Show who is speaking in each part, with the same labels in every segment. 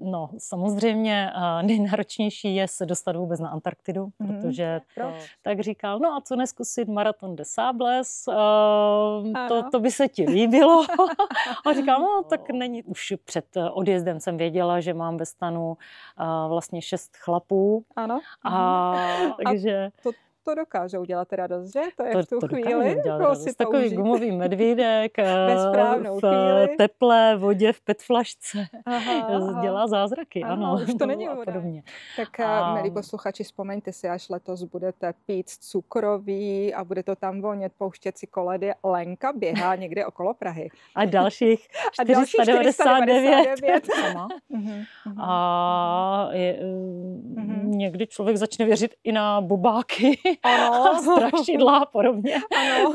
Speaker 1: No, samozřejmě nejnáročnější je se dostat vůbec na Antarktidu, protože tak říkal, no a co neskusit Marathon des Sables, to by se ti líbilo. A říkal, no tak není. Už před odjezdem jsem věděla, že mám ve stanu vlastně 6 chlapů.
Speaker 2: Ano.
Speaker 1: Takže...
Speaker 2: To dokážou dělat radost, že? To je v tu chvíli.
Speaker 1: Takový gumový medvídek
Speaker 2: v
Speaker 1: teplé vodě v petflašce. Dělá zázraky, ano.
Speaker 2: Už to není voda.
Speaker 1: Podobně.
Speaker 2: Tak, milí posluchači, vzpomeňte si, až letos budete pít cukroví a bude to tam vonět, pouštět si koledy. Lenka běhá někde okolo Prahy.
Speaker 1: A dalších 499. Někdy člověk začne věřit i na bubáky.
Speaker 2: Ano.
Speaker 1: Strašidla a podobně.
Speaker 2: Ano.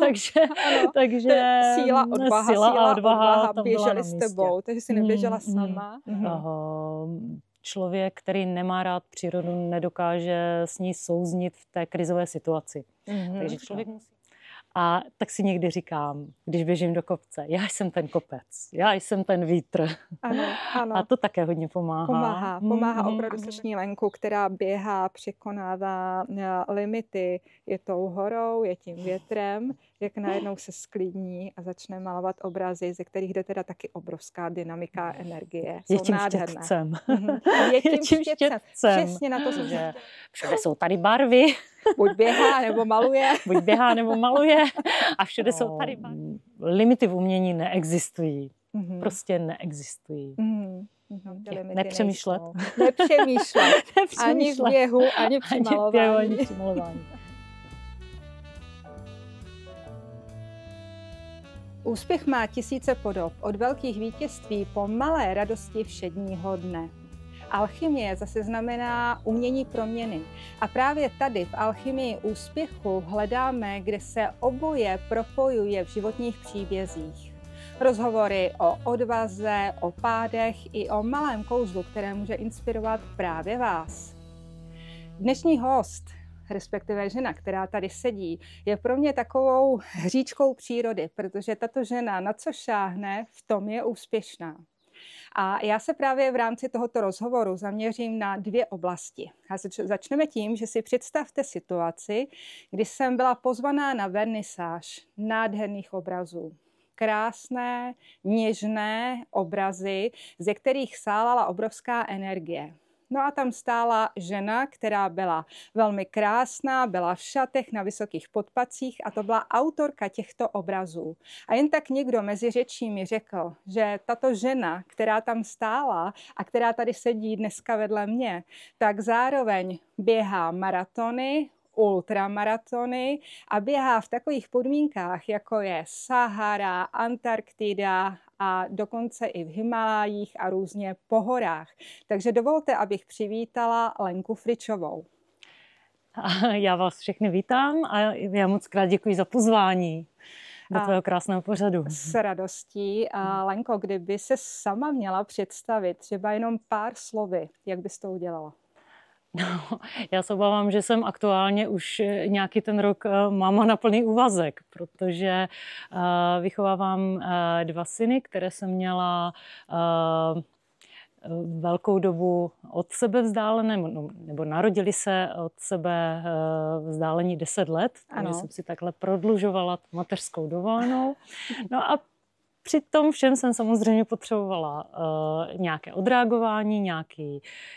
Speaker 1: takže
Speaker 2: síla, odvaha běželi s tebou, takže si neběžela sama.
Speaker 1: Člověk, který nemá rád přírodu, nedokáže s ní souznit v té krizové situaci. Takže člověk musí. A tak si někdy říkám, když běžím do kopce, já jsem ten kopec, já jsem ten vítr.
Speaker 2: Ano.
Speaker 1: A to také hodně pomáhá.
Speaker 2: Pomáhá opravdu srční Lenku, která běhá, překonává limity, je tou horou, je tím větrem, jak najednou se sklidní a začne malovat obrazy, ze kterých jde teda taky obrovská dynamika energie.
Speaker 1: Je tím štětcem.
Speaker 2: Je tím štětcem. Přesně na to, že
Speaker 1: všude jsou tady barvy.
Speaker 2: Buď běhá, nebo maluje.
Speaker 1: A všude jsou tady barvy. Limity v umění neexistují. Prostě neexistují. Nepřemýšlet.
Speaker 2: Ani v běhu, ani při malování. Úspěch má tisíce podob, od velkých vítězství po malé radosti všedního dne. Alchymie zase znamená umění proměny. A právě tady v alchymii úspěchu hledáme, kde se oboje propojuje v životních příbězích. Rozhovory o odvaze, o pádech i o malém kouzlu, které může inspirovat právě vás. Dnešní host, respektive žena, která tady sedí, je pro mě takovou hříčkou přírody, protože tato žena, na co šáhne, v tom je úspěšná. A já se právě v rámci tohoto rozhovoru zaměřím na 2 oblasti. A začneme tím, že si představte situaci, kdy jsem byla pozvaná na vernisáž nádherných obrazů. Krásné, něžné obrazy, ze kterých sálala obrovská energie. No a tam stála žena, která byla velmi krásná, byla v šatech na vysokých podpacích a to byla autorka těchto obrazů. A jen tak někdo mezi řečí mi řekl, že tato žena, která tam stála a která tady sedí dneska vedle mě, tak zároveň běhá maratony, ultramaratony a běhá v takových podmínkách, jako je Sahara, Antarktida a dokonce i v Himalájích a různě po horách. Takže dovolte, abych přivítala Lenku Fričovou.
Speaker 1: Já vás všechny vítám a já moc krát děkuji za pozvání do tvého krásného pořadu.
Speaker 2: S radostí. Lenko, kdyby se sama měla představit třeba jenom pár slovy, jak bys to udělala?
Speaker 1: No, já se obávám, že jsem aktuálně už nějaký ten rok máma na plný úvazek, protože vychovávám 2 syny, které jsem měla velkou dobu od sebe vzdálené, nebo narodili se od sebe vzdálení 10 let, takže jsem si takhle prodlužovala mateřskou dovolenou. No a při tom všem jsem samozřejmě potřebovala nějaké odreagování,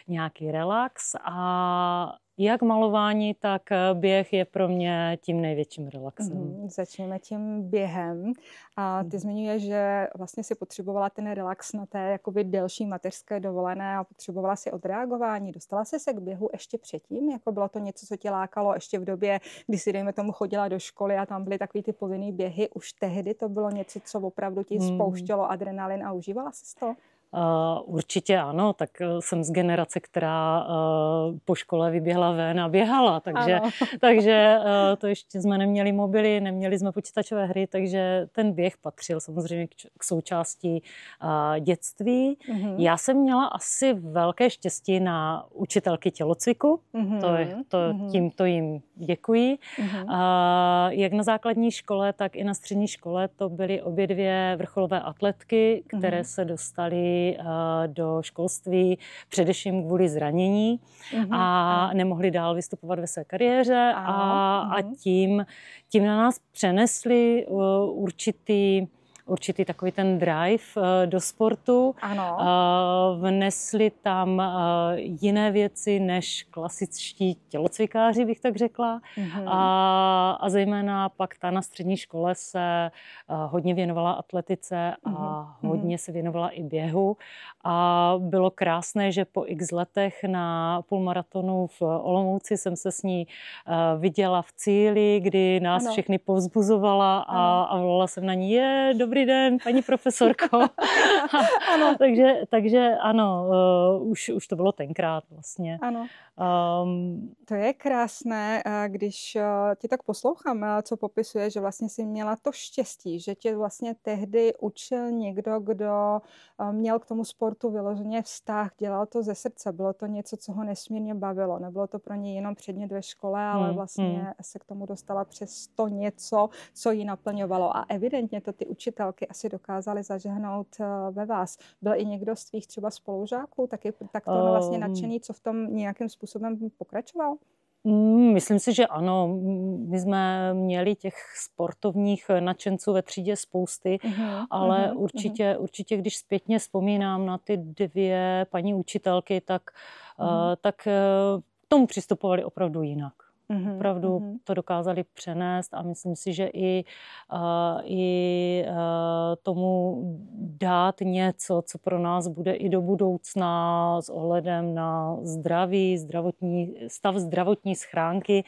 Speaker 1: nějaký relax a jak malování, tak běh je pro mě tím největším relaxem.
Speaker 2: Začneme tím během. A ty zmiňuješ, že vlastně si potřebovala ten relax na té jakoby delší mateřské dovolené a potřebovala si odreagování. Dostala jsi se k běhu ještě předtím? Jako bylo to něco, co tě lákalo ještě v době, kdy si, dejme tomu, chodila do školy a tam byly takový ty povinný běhy? Už tehdy to bylo něco, co opravdu ti spouštělo adrenalin a užívala jsi to?
Speaker 1: Určitě ano, tak jsem z generace, která po škole vyběhla ven a běhala, takže to ještě jsme neměli mobily, neměli jsme počítačové hry, takže ten běh patřil samozřejmě k součástí dětství. Já jsem měla asi velké štěstí na učitelky tělocviku, tímto jim děkuji. Jak na základní škole, tak i na střední škole to byly obě 2 vrcholové atletky, které se dostaly šli do školství především kvůli zranění a nemohli dál vystupovat ve své kariéře a tím na nás přenesli určitý takový ten drive do sportu.
Speaker 2: Ano.
Speaker 1: Vnesli tam jiné věci než klasičtí tělocvikáři, bych tak řekla. A zejména pak ta na střední škole se hodně věnovala atletice a hodně se věnovala i běhu. A bylo krásné, že po x letech na půlmaratonu v Olomouci jsem se s ní viděla v cíli, kdy nás všechny povzbuzovala a volala jsem na ní: dobrý den, paní profesorko. takže ano, už to bylo tenkrát vlastně.
Speaker 2: Ano. To je krásné, když tě tak poslouchám, co popisuje, že vlastně jsi měla to štěstí, že tě vlastně tehdy učil někdo, kdo měl k tomu sportu vyloženě vztah, dělal to ze srdce, bylo to něco, co ho nesmírně bavilo, nebylo to pro něj jenom předmět ve škole, ale vlastně se k tomu dostala přes to něco, co ji naplňovalo, a evidentně to ty učitelky asi dokázaly zažehnout ve vás. Byl i někdo z tvých třeba spolužáků tak to vlastně nadšený, co v tom nějakým způsobem pokračoval?
Speaker 1: Myslím si, že ano. My jsme měli těch sportovních nadšenců ve třídě spousty, ale určitě, když zpětně vzpomínám na ty dvě paní učitelky, tak k tomu přistupovali opravdu jinak. Opravdu to dokázali přenést a myslím si, že i tomu dát něco, co pro nás bude i do budoucna s ohledem na stav zdravotní schránky,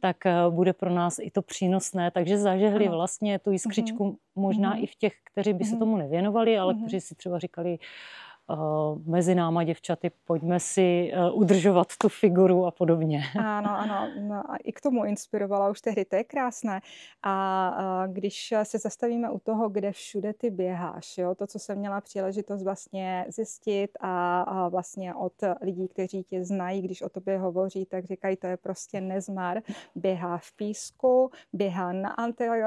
Speaker 1: tak bude pro nás i to přínosné. Takže zažehli vlastně tu jiskřičku možná i v těch, kteří by se tomu nevěnovali, ale kteří si třeba říkali: mezi náma děvčaty, pojďme si udržovat tu figuru a podobně.
Speaker 2: Ano, no, a i k tomu inspirovala už tehdy, to je krásné. A když se zastavíme u toho, kde všude ty běháš, jo, to, co jsem měla příležitost vlastně zjistit a vlastně od lidí, kteří tě znají, když o tobě hovoří, tak říkají, to je prostě nezmar. Běhá v písku, běhá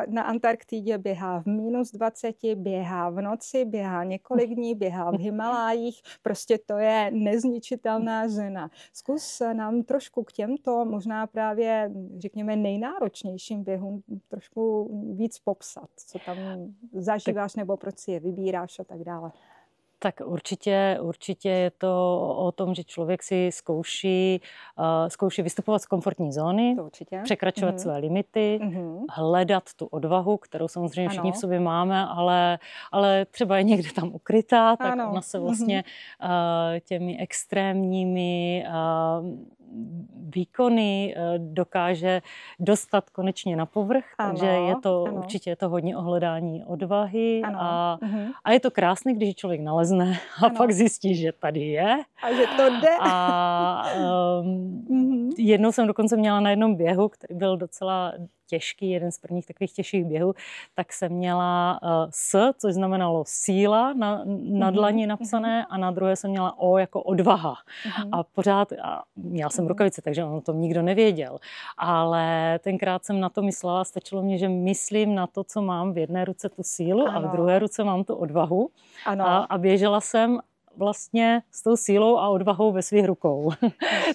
Speaker 2: na Antarktidě, běhá v -20, běhá v noci, běhá několik dní, běhá v Himalájích. Prostě to je nezničitelná žena. Zkus nám trošku k těmto, možná právě, řekněme, nejnáročnějším běhům trošku víc popsat, co tam zažíváš nebo proč si je vybíráš a tak dále.
Speaker 1: Tak určitě je to o tom, že člověk si zkouší vystupovat z komfortní zóny, překračovat své limity, hledat tu odvahu, kterou samozřejmě všichni v sobě máme, ale třeba je někde tam ukrytá, tak ona se vlastně těmi extrémními výkony dokáže dostat konečně na povrch, takže je to určitě hodně o hledání odvahy a je to krásné, když člověk nalezne a pak zjistí, že tady je.
Speaker 2: A že to jde.
Speaker 1: A jednou jsem dokonce měla na jednom běhu, který byl docela těžký, jeden z prvních takových těžších běhů, tak jsem měla což znamenalo síla na dlani napsané a na druhé jsem měla O jako odvaha. A pořád, měla jsem rukavice, takže on to nikdo nevěděl. Ale tenkrát jsem na to myslela, stačilo mě, že myslím na to, co mám v jedné ruce tu sílu a v druhé ruce mám tu odvahu. A běžela jsem vlastně s tou sílou a odvahou ve svých rukou.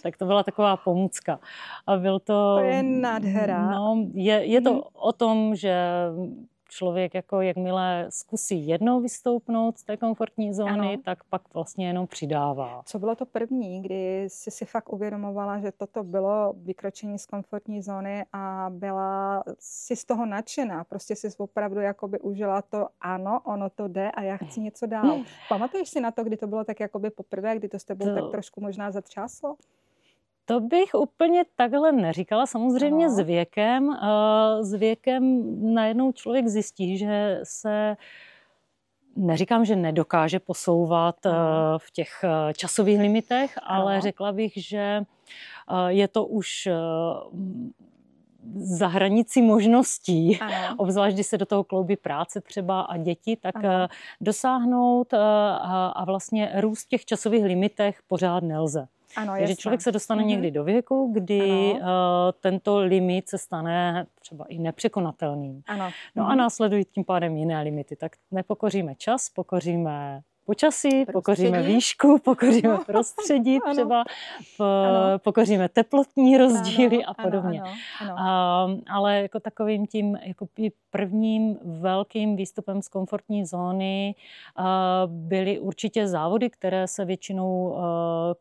Speaker 1: Tak to byla taková pomůcka. A byl to...
Speaker 2: To je nádhera.
Speaker 1: No, je to o tom, že člověk jako jakmile zkusí jednou vystoupnout z té komfortní zóny, tak pak vlastně jenom přidává.
Speaker 2: Co bylo to první, kdy jsi si fakt uvědomovala, že toto bylo vykročení z komfortní zóny a byla si z toho nadšená? Prostě si opravdu jakoby užila to, ano, ono to jde a já chci něco dál. Pamatuješ si na to, kdy to bylo tak jakoby poprvé, kdy to s tebou tak trošku možná zatřáslo?
Speaker 1: To bych úplně takhle neříkala. Samozřejmě s věkem najednou člověk zjistí, že se, neříkám, že nedokáže posouvat v těch časových limitech, ale řekla bych, že je to už za hranicí možností, obzvlášť když se do toho kloubí práce třeba a děti, tak dosáhnout a vlastně růst v těch časových limitech pořád nelze. Takže člověk se dostane někdy do věku, kdy tento limit se stane třeba i nepřekonatelným. No a následují tím pádem jiné limity. Tak nepokoříme čas, pokoříme počasí, pokoříme výšku, pokoříme prostředí, třeba pokoříme teplotní rozdíly a podobně. Ale jako takovým tím jako prvním velkým výstupem z komfortní zóny byly určitě závody, které se většinou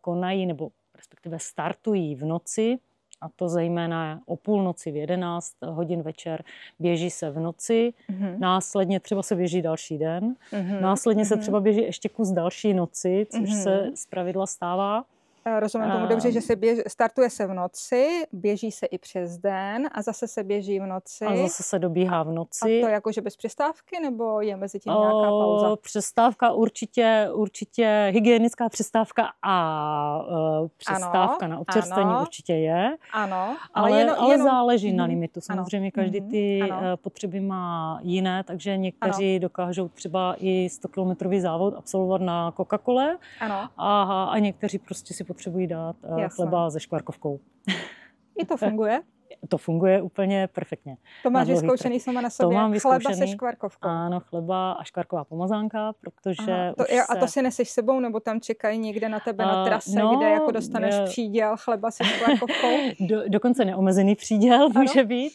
Speaker 1: konají nebo respektive startují v noci, a to zejména o půlnoci v 11 hodin večer běží se v noci, následně třeba se běží další den, následně se třeba běží ještě kus další noci, což se zpravidla stává.
Speaker 2: Rozumím tomu dobře, že startuje se v noci, běží se i přes den a zase se běží v noci.
Speaker 1: A zase se dobíhá v noci.
Speaker 2: A to jakože bez přestávky, nebo je mezi tím nějaká pauza?
Speaker 1: Přestávka určitě hygienická přestávka a přestávka na občerstvení určitě je.
Speaker 2: Ano,
Speaker 1: ale záleží na limitu. Samozřejmě každý ty potřeby má jiné, takže někteří dokážou třeba i 100-kilometrový závod absolvovat na Coca-Cole a někteří prostě si potřebují dát chleba se škvárkovkou.
Speaker 2: I to funguje?
Speaker 1: To funguje úplně perfektně.
Speaker 2: To máš vyzkoušený sama na sobě?
Speaker 1: To mám
Speaker 2: chleba se škvárkovkou?
Speaker 1: Ano, chleba a škvárková pomazánka, protože
Speaker 2: A to si neseš sebou, nebo tam čekají někde na tebe na trase, kde jako dostaneš příděl chleba se škvárkovkou?
Speaker 1: Dokonce neomezený příděl může být.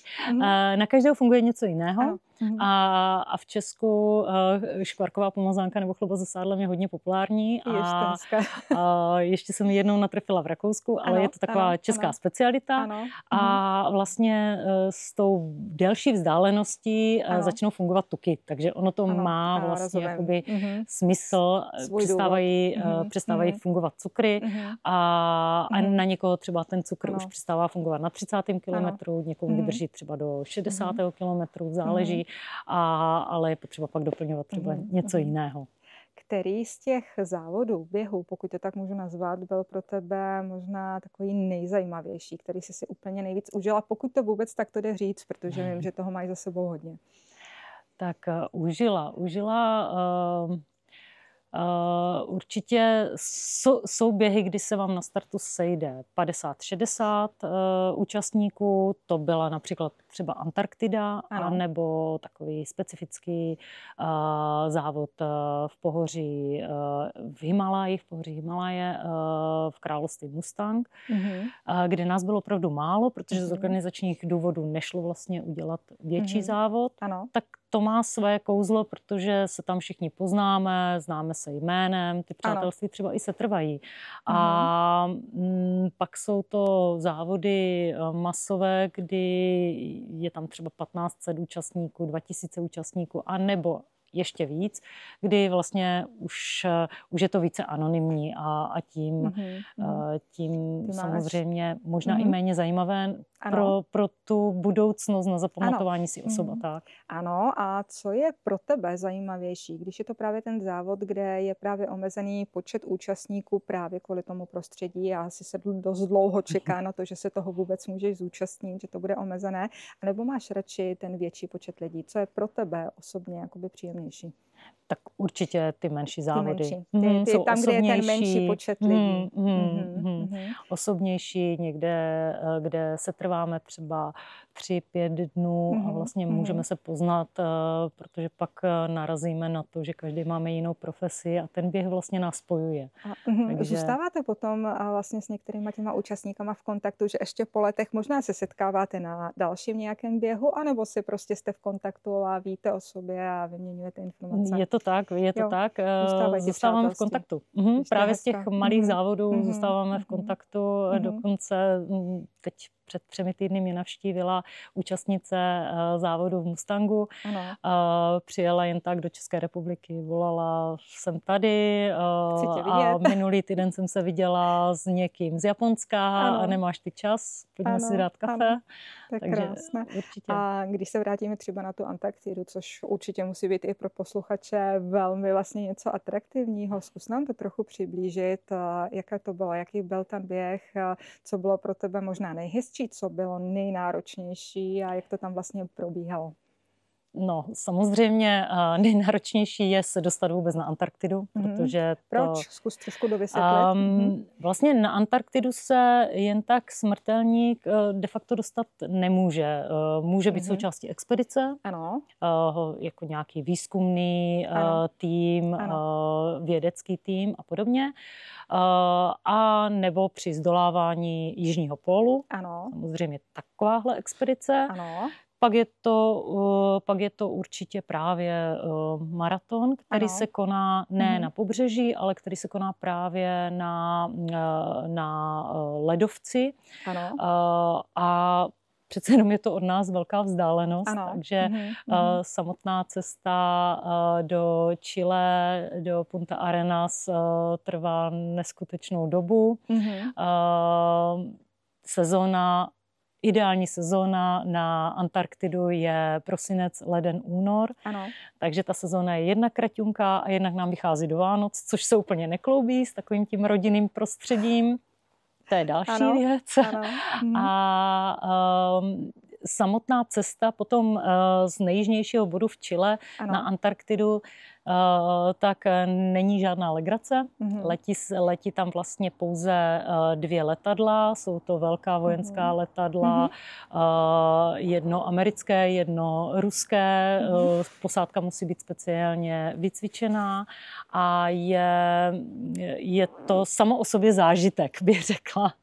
Speaker 1: Na každého funguje něco jiného. A v Česku škvárková pomazánka nebo chleba se sádlem je hodně populární. A ještě jsem jednou natrefila v Rakousku, ale je to taková česká specialita. A vlastně s tou delší vzdáleností začnou fungovat tuky. Takže ono to má vlastně jakoby smysl. Přestávají fungovat cukry a na někoho třeba ten cukr už přestává fungovat na 30. kilometru, někomu vydrží třeba do 60. kilometru, záleží. Ale je potřeba pak doplňovat třeba něco jiného.
Speaker 2: Který z těch závodů, běhu, pokud to tak můžu nazvat, byl pro tebe možná takový nejzajímavější, který jsi si úplně nejvíc užila, pokud to vůbec tak jde říct, protože vím, že toho máš za sebou hodně.
Speaker 1: Tak užila. Určitě jsou běhy, kdy se vám na startu sejde 50-60 účastníků. To byla například třeba Antarktida, anebo takový specifický závod v pohoří v Himálaji, v království Mustang, kde nás bylo opravdu málo, protože z organizačních důvodů nešlo vlastně udělat větší závod. Tak to má své kouzlo, protože se tam všichni poznáme, známe se jménem, ty přátelství třeba i se trvají. A pak jsou to závody masové, kdy je tam třeba 1500 účastníků, 2000 účastníků, anebo ještě víc, kdy vlastně už je to více anonymní a tím samozřejmě možná i méně zajímavé pro tu budoucnost na zapamatování si osob a tak.
Speaker 2: Ano, a co je pro tebe zajímavější, když je to právě ten závod, kde je právě omezený počet účastníků právě kvůli tomu prostředí a asi se dost dlouho čeká na to, že se toho vůbec můžeš zúčastnit, že to bude omezené, nebo máš radši ten větší počet lidí? Co je pro tebe osobně jakoby příjemnější?
Speaker 1: Tak určitě ty menší závody.
Speaker 2: Ty
Speaker 1: jsou
Speaker 2: tam, kde je ten menší počet lidí.
Speaker 1: Osobnější někde, kde se trváme třeba 3-5 dnů a vlastně můžeme se poznat, protože pak narazíme na to, že každý máme jinou profesi a ten běh vlastně nás spojuje.
Speaker 2: Takže... Zůstáváte potom vlastně s některýma těma účastníkama v kontaktu, že ještě po letech možná se setkáváte na dalším nějakém běhu, anebo si prostě jste v kontaktu a víte o sobě a vyměňujete informace?
Speaker 1: Je to tak. Zůstáváme v kontaktu. Právě z těch malých závodů zůstáváme v kontaktu. Dokonce teď před 3 týdny mě navštívila účastnice závodu v Mustangu. Přijela jen tak do České republiky, volala, jsem tady a minulý týden jsem se viděla s někým z Japonska a nemáš ty čas, pojďme si dát kafe.
Speaker 2: Tak krásné.
Speaker 1: Určitě.
Speaker 2: A když se vrátíme třeba na tu Antarktidu, což určitě musí být i pro posluchače velmi vlastně něco atraktivního, zkus nám to trochu přiblížit, jaké to bylo, jaký byl ten běh, co bylo pro tebe možná nejhezčí, co bylo nejnáročnější a jak to tam vlastně probíhalo?
Speaker 1: No, samozřejmě nejnáročnější je se dostat vůbec na Antarktidu, protože to...
Speaker 2: Proč? Zkus trošku dovysvětlit.
Speaker 1: Vlastně na Antarktidu se jen tak smrtelník de facto dostat nemůže. Může být součástí expedice,
Speaker 2: ano.
Speaker 1: Jako nějaký výzkumný tým, vědecký tým a podobně. A nebo při zdolávání Jižního pólu.
Speaker 2: Ano.
Speaker 1: Samozřejmě takováhle expedice.
Speaker 2: Ano.
Speaker 1: Pak je to určitě právě maraton, který se koná ne na pobřeží, ale který se koná právě na ledovci.
Speaker 2: Ano.
Speaker 1: A přece jenom je to od nás velká vzdálenost, takže samotná cesta do Chile, do Punta Arenas trvá neskutečnou dobu. Ideální sezóna na Antarktidu je prosinec, leden, únor.
Speaker 2: Ano.
Speaker 1: Takže ta sezóna je jednak kraťunká a jednak nám vychází do Vánoc, což se úplně nekloubí s takovým tím rodinným prostředím. To je další věc.
Speaker 2: Ano.
Speaker 1: A samotná cesta potom z nejjižnějšího bodu v Chile na Antarktidu tak není žádná legrace. Letí tam vlastně pouze 2 letadla. Jsou to velká vojenská letadla, jedno americké, jedno ruské. Posádka musí být speciálně vycvičená a je to samo o sobě zážitek, bych řekla.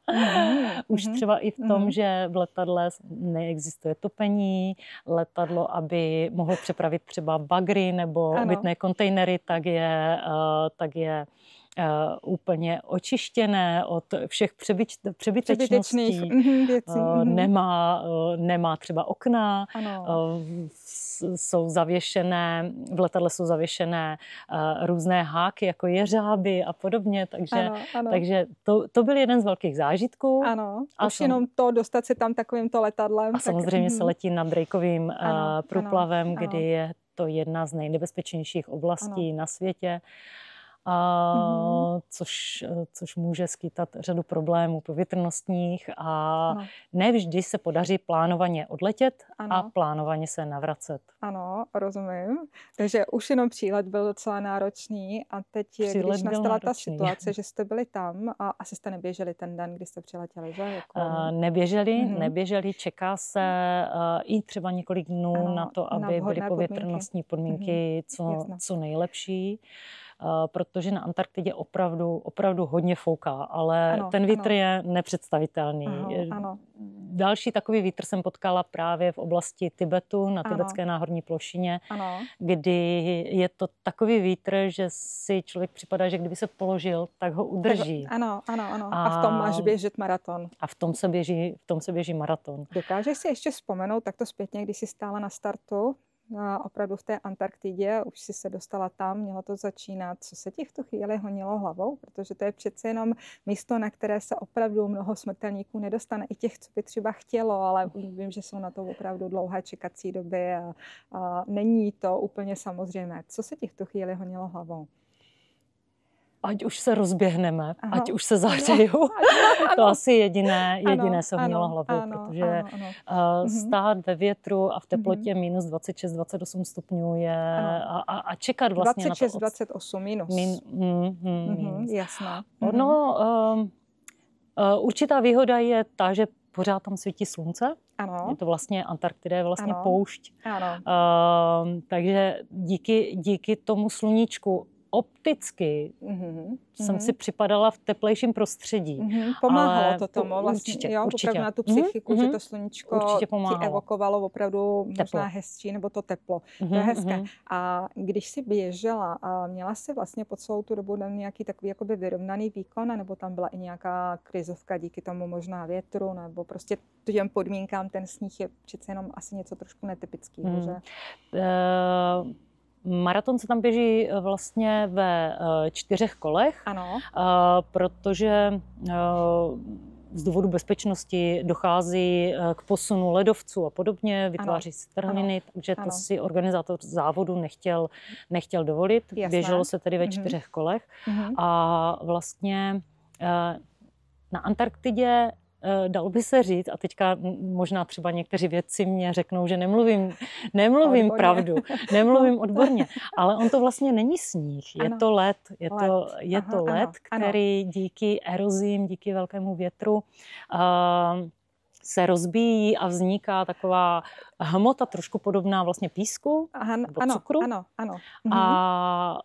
Speaker 1: Už třeba i v tom, že v letadle neexistuje topení, letadlo, aby mohlo přepravit třeba bagry nebo obytné kontejnery, tak je úplně očištěné od všech přebytečností.
Speaker 2: Věcí.
Speaker 1: Nemá třeba okna, jsou zavěšené, v letadle jsou zavěšené různé háky, jako jeřáby a podobně, takže to byl jeden z velkých zážitků.
Speaker 2: Ano, už jenom to dostat se tam takovýmto letadlem.
Speaker 1: A samozřejmě se letí nad Drakeovým průplavem, kdy je to jedna z nejnebezpečnějších oblastí na světě. Což může skýtat řadu problémů povětrnostních a ne vždy se podaří plánovaně odletět a plánovaně se navracet.
Speaker 2: Ano, rozumím. Takže už jenom přílet byl docela náročný a teď, když nastala ta situace, že jste byli tam a asi jste neběželi ten den, kdy jste přiletěli, že?
Speaker 1: Neběželi, čeká se i třeba několik dnů na to, aby byly povětrnostní podmínky co nejlepší. Protože na Antarktidě opravdu hodně fouká, ale ten vítr je nepředstavitelný. Další takový vítr jsem potkala právě v oblasti Tibetu, na tibetské náhorní plošině, kdy je to takový vítr, že si člověk připadá, že kdyby se položil, tak ho udrží.
Speaker 2: Ano. A v tom máš běžet maraton.
Speaker 1: A v tom se běží maraton.
Speaker 2: Dokážeš si ještě vzpomenout takto zpětně, když jsi stála na startu, opravdu v té Antarktidě, už si se dostala tam, mělo to začínat. Co se ti v tu chvíli honilo hlavou? Protože to je přece jenom místo, na které se opravdu mnoho smrtelníků nedostane. I těch, co by třeba chtělo, ale vím, že jsou na to opravdu dlouhé čekací doby a není to úplně samozřejmé. Co se ti v tu chvíli honilo hlavou?
Speaker 1: Ať už se rozběhneme, ať už se zahřeju. To asi jediné se honilo hlavou, protože stát ve větru a v teplotě minus 26-28 stupňů je a čekat vlastně
Speaker 2: 26-28 minus. Jasné.
Speaker 1: Určitá výhoda je ta, že pořád tam svítí slunce. Je to vlastně Antarktida, je vlastně poušť. Takže díky tomu sluníčku opticky jsem si připadala v teplejším prostředí.
Speaker 2: Pomáhalo to tomu vlastně,
Speaker 1: určitě.
Speaker 2: Opravdu na tu psychiku, že to sluníčko
Speaker 1: ti
Speaker 2: evokovalo opravdu možná hezčí, nebo to teplo. To je hezké. A když jsi běžela, měla jsi vlastně po celou tu dobu nějaký takový jakoby vyrovnaný výkon, nebo tam byla i nějaká krizovka díky tomu možná větru, nebo prostě těm podmínkám ten sníh je přece jenom asi něco trošku netypického, že?
Speaker 1: Maraton se tam běží vlastně ve 4 kolech, protože z důvodu bezpečnosti dochází k posunu ledovců a podobně, vytváří se trhliny, takže to si organizátor závodu nechtěl dovolit.
Speaker 2: Jasné.
Speaker 1: Běželo se tedy ve 4 kolech a vlastně na Antarktidě dal by se říct, a teďka možná třeba někteří vědci mě řeknou, že nemluvím pravdu, nemluvím odborně, ale on to vlastně není sníh, je to led, je to led, který díky erozím, díky velkému větru se rozbíjí a vzniká taková hmota trošku podobná vlastně písku nebo cukru.
Speaker 2: Ano.
Speaker 1: A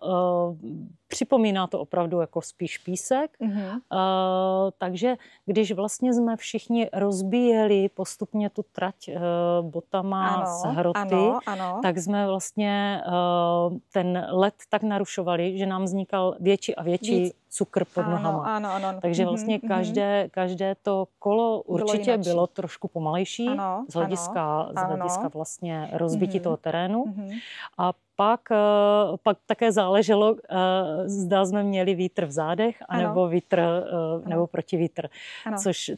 Speaker 1: připomíná to opravdu jako spíš písek. Takže když vlastně jsme všichni rozbíjeli postupně tu trať botama z hroty, tak jsme vlastně ten led tak narušovali, že nám vznikal větší a větší cukr pod nohama. Takže vlastně každé to kolo určitě bylo trošku pomalejší z hlediska vlastně rozbití toho terénu. A pak také záleželo, zda jsme měli vítr v zádech, anebo nebo protivítr.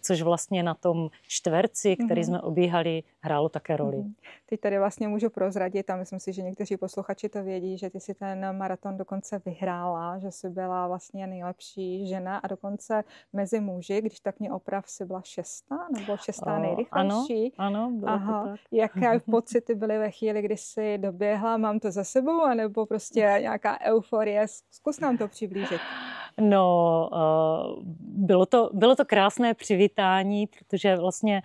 Speaker 1: Což vlastně na tom čtverci, který jsme obíhali, hrálo také roli.
Speaker 2: Teď tady vlastně můžu prozradit, a myslím si, že někteří posluchači to vědí, že ty si ten maraton dokonce vyhrála, že jsi byla vlastně nejlepší žena a dokonce mezi muži, když tak mě oprav, si byla 6. nebo 6. nejrychlejší.
Speaker 1: Ano, bylo to tak.
Speaker 2: Jaké pocity byly ve chvíli, kdy jsi doběhla, mám to za sebou, anebo prostě nějaká euforie? Zkus nám to přiblížit.
Speaker 1: No, bylo to krásné přivítání, protože vlastně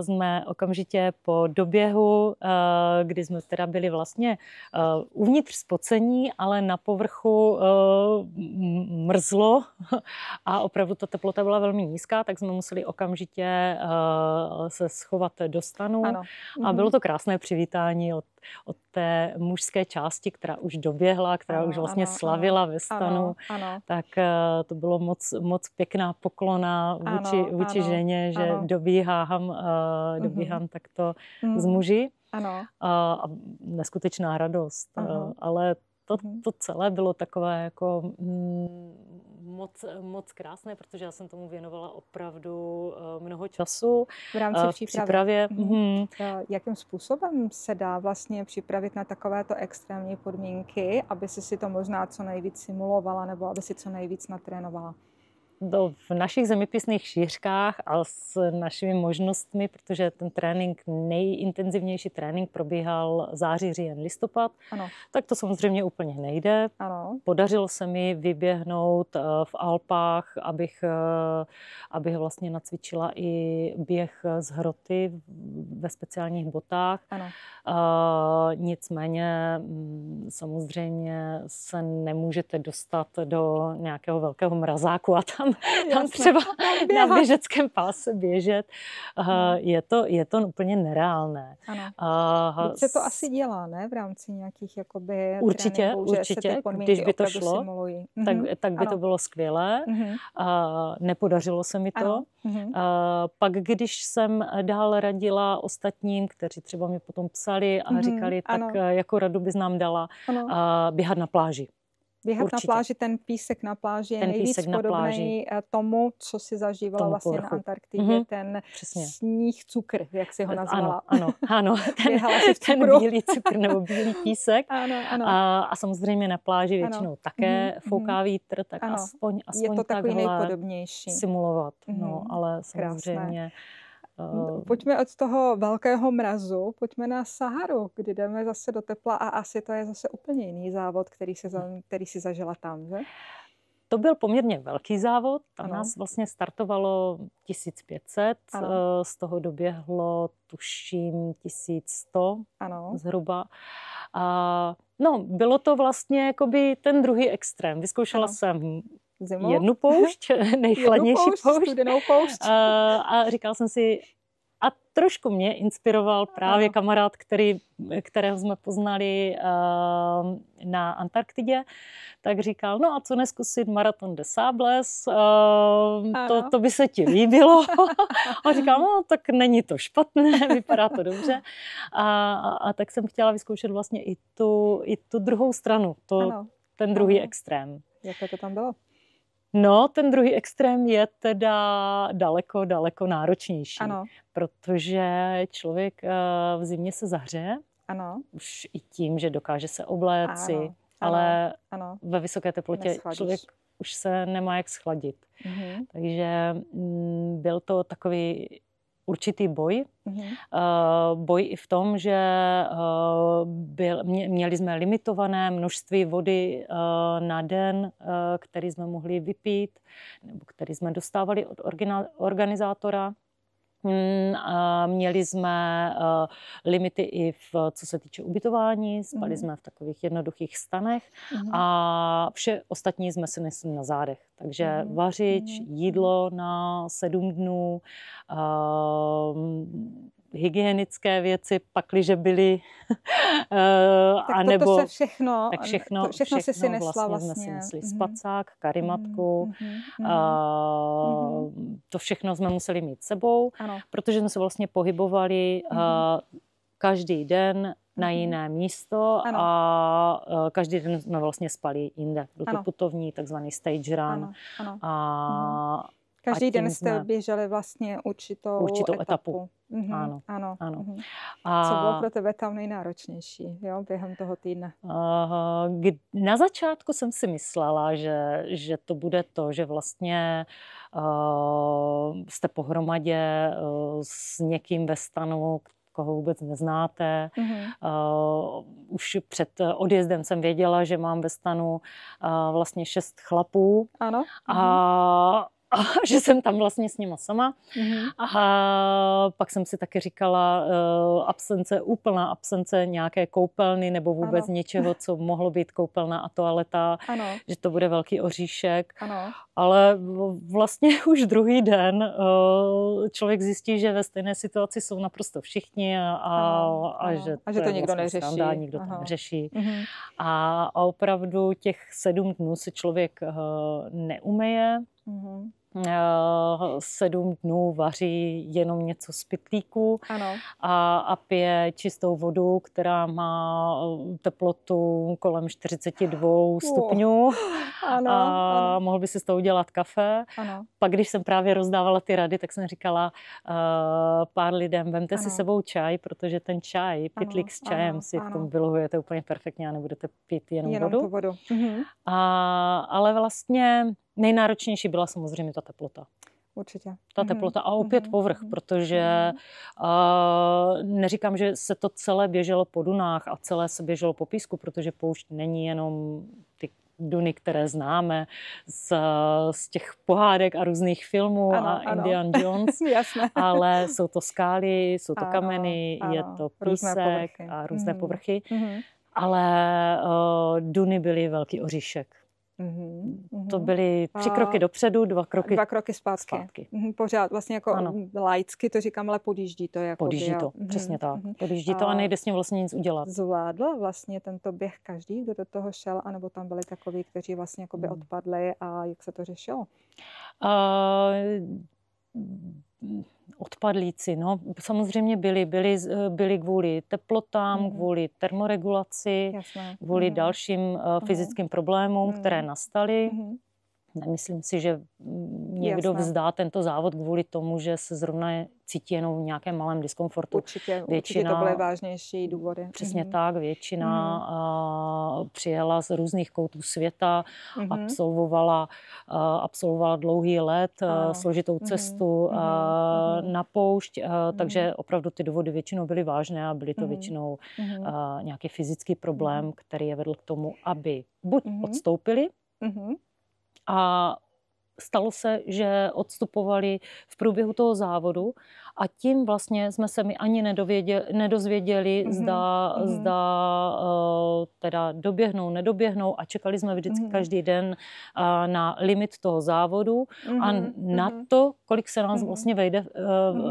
Speaker 1: jsme okamžitě po doběhu, kdy jsme teda byli vlastně uvnitř spocení, ale na povrchu mrzlo a opravdu ta teplota byla velmi nízká, tak jsme museli okamžitě se schovat do stanu. A bylo to krásné přivítání od té mužské části, která už doběhla, která už vlastně slavila ve stanu. Tak to bylo moc pěkná poklona vůči ženě, že dobíhám takto z muži. A neskutečná radost. Ale to celé bylo takové jako moc krásné, protože já jsem tomu věnovala opravdu mnoho času.
Speaker 2: V rámci přípravy. Jakým způsobem se dá vlastně připravit na takovéto extrémní podmínky, aby si to možná co nejvíc simulovala nebo aby si co nejvíc natrénovala?
Speaker 1: V našich zeměpisných šířkách a s našimi možnostmi, protože ten trénink, nejintenzivnější trénink probíhal září, říjen, listopad, tak to samozřejmě úplně nejde. Podařilo se mi vyběhnout v Alpách, abych vlastně nacvičila i běh z hroty ve speciálních botách. Nicméně samozřejmě se nemůžete dostat do nějakého velkého mrazáku a tam třeba na běžeckém páse běžet. Je to úplně nereálné.
Speaker 2: Se to asi dělá, ne? V rámci nějakých jakoby
Speaker 1: určitě, když by to šlo, tak by to bylo skvělé. Nepodařilo se mi to. Pak, když jsem dál radila ostatním, kteří třeba mě potom psali a říkali, tak jako radu bys nám dala běhat na pláži.
Speaker 2: Běhat na pláži, ten písek na pláži je nejvíc podobný tomu, co si zažívala vlastně na Antarktidě, ten sníh cukr, jak si ho nazvala.
Speaker 1: Ano, ten bílý cukr nebo bílý písek. A samozřejmě na pláži většinou také fouká vítr, tak aspoň
Speaker 2: je to takový nejpodobnější.
Speaker 1: Simulovat, ale samozřejmě...
Speaker 2: Pojďme od toho velkého mrazu, pojďme na Saharu, kdy jdeme zase do tepla a asi to je zase úplně jiný závod, který si zažila tam, že?
Speaker 1: To byl poměrně velký závod, tam nás vlastně startovalo 1500, z toho doběhlo tuším 1100 zhruba. Bylo to vlastně jakoby ten druhý extrém. Vyzkoušela jsem jednu poušť, nejchladnější
Speaker 2: studenou poušť.
Speaker 1: A říkal jsem si, a trošku mě inspiroval právě kamarád, kterého jsme poznali na Antarktidě, tak říkal, no a co neskusit Marathon des Sables, to by se ti líbilo. A říkal, no tak není to špatné, vypadá to dobře. A tak jsem chtěla vyzkoušet vlastně i tu druhou stranu, ten druhý extrém.
Speaker 2: Jaké to tam bylo?
Speaker 1: No, ten druhý extrém je teda daleko náročnější, protože člověk v zimě se zahřeje, už i tím, že dokáže se obléci, ale ve vysoké teplotě člověk už se nemá jak schladit. Takže byl to takový určitý boj. Boj i v tom, že měli jsme limitované množství vody na den, který jsme mohli vypít, nebo který jsme dostávali od organizátora. Měli jsme limity i co se týče ubytování, spali jsme v takových jednoduchých stanech a vše ostatní jsme si nesli na zádech. Takže vařič, jídlo na 7 dnů, hygienické věci, pakliže byly,
Speaker 2: tak to se všechno,
Speaker 1: tak všechno
Speaker 2: si nesla
Speaker 1: vlastně. Jsme si nesli spacák, karimatku, to všechno jsme museli mít sebou, protože jsme se vlastně pohybovali každý den na jiné místo a každý den jsme vlastně spali jinde. Byl to putovní, takzvaný stage run.
Speaker 2: Každý den jste běželi vlastně určitou etapu.
Speaker 1: Ano.
Speaker 2: Co bylo pro tebe tam nejnáročnější, jo, během toho týdne?
Speaker 1: Na začátku jsem si myslela, že to bude to, že vlastně jste pohromadě s někým ve stanu, koho vůbec neznáte. Už před odjezdem jsem věděla, že mám ve stanu vlastně 6 chlapů.
Speaker 2: Ano.
Speaker 1: A že jsem tam vlastně s nima sama. A pak jsem si taky říkala, úplná absence nějaké koupelny nebo vůbec něčeho, co mohlo být koupelna a toaleta, že to bude velký oříšek. Ale vlastně už druhý den člověk zjistí, že ve stejné situaci jsou naprosto všichni a že
Speaker 2: to nikdo neřeší.
Speaker 1: Sranda, nikdo to neřeší. A opravdu těch 7 dnů si člověk neumeje. 7 dnů vaří jenom něco z pytlíku a pije čistou vodu, která má teplotu kolem 42 stupňů. A mohl by si z toho udělat kafe. Pak, když jsem právě rozdávala ty rady, tak jsem říkala pár lidem, vemte si sebou čaj, protože ten čaj, pytlík s čajem si v tom vylohujete úplně perfektně a nebudete pít jenom vodu. Ale vlastně nejnáročnější byla samozřejmě ta teplota.
Speaker 2: Určitě.
Speaker 1: Ta teplota a opět povrch, protože neříkám, že se to celé běželo po dunách a celé se běželo po písku, protože poušť není jenom ty duny, které známe z těch pohádek a různých filmů a Indiana Jones, ale jsou to skály, jsou to kameny, je to písek a různé povrchy. Ale duny byly velký oříšek. To byly 3 kroky dopředu, 2 kroky zpátky.
Speaker 2: Pořád vlastně jako laicky to říkám, ale podjíždí to.
Speaker 1: Podjíždí to, přesně tak. Podjíždí to a nejde s ním vlastně nic udělat.
Speaker 2: Zvládl vlastně tento běh každý, kdo do toho šel, anebo tam byli takoví, kteří vlastně jakoby odpadli a jak se to řešilo? Odpadlíci, no, samozřejmě byli kvůli teplotám, kvůli termoregulaci, kvůli dalším fyzickým problémům, které nastaly. Nemyslím si, že někdo vzdá tento závod kvůli tomu, že se zrovna cítí jenom v nějakém malém diskomfortu. Určitě to byly vážnější důvody.
Speaker 1: Přesně tak, většina přijela z různých koutů světa, absolvovala dlouhý let, složitou cestu na poušť, takže opravdu ty důvody většinou byly vážné a byly to většinou nějaký fyzický problém, který je vedl k tomu, aby buď odstoupili, a stalo se, že odstupovali v průběhu toho závodu a tím vlastně jsme se mi ani nedozvěděli, zda teda doběhnou, nedoběhnou a čekali jsme vždycky každý den na limit toho závodu a na to, kolik se nás vlastně